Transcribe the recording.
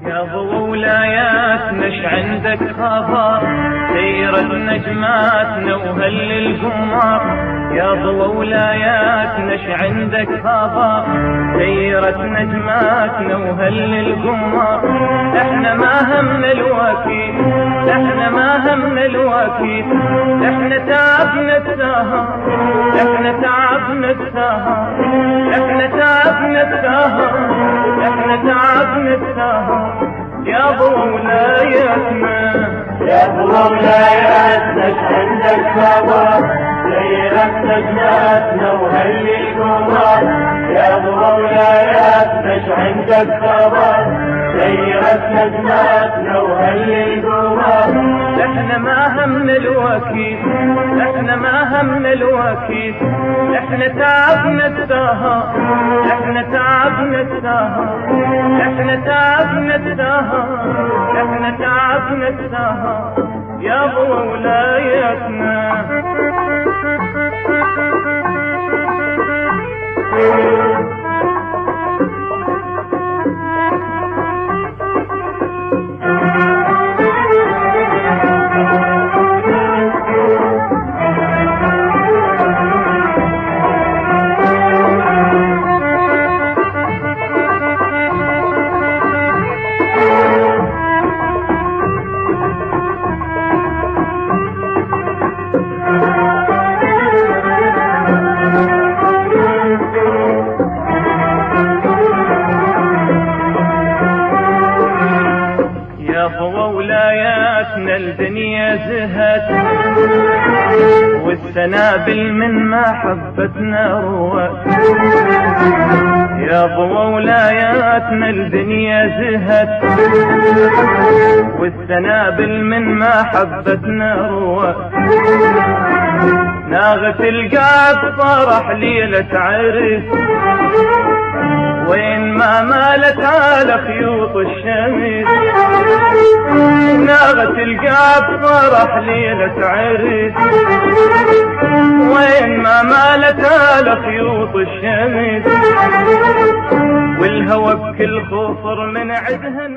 يا ضوء ولاياتنا اش عندك خبر؟ سيرت نجماتنا وهل القمر. يا ضوء ولاياتنا اش عندك خبر؟ سيرت نجماتنا وهل القمر. احنا ما همنا الوكيل، احنا ما همنا الوكيل، احنا تعبنا السهر، احنا تعبنا السهر، احنا تعبنا السهر، احنا تعبنا السهر. يا ضوء ولاياتنا، يا ضوء ولاياتنا اش عندك خبر؟ سيرت نجماتنا وهل القمر. يا ضوء ولاياتنا اش عندك خبر؟ سيرت نجماتنا وهل القمر. احنا ما همنا الوكيل، احنا ما همنا الوكيل، احنا تعبنا السهر، احنا تعبنا السهر، احنا تعبنا السهر، احنا تعبنا السهر. يا ضوء ولاياتنا. ولاياتنا الدنيا زهت والسنابل من محبتنا روت. يا ضوء ولاياتنا الدنيا زهت والسنابل من محبتنا روت. ناغت القاب فرح ليلة عرس وين ما مالت على خيوط الشمس. ناغت القاب فرح ليلة عرس وين ما مالت على خيوط الشمس. والهوى بكل خفر من عدها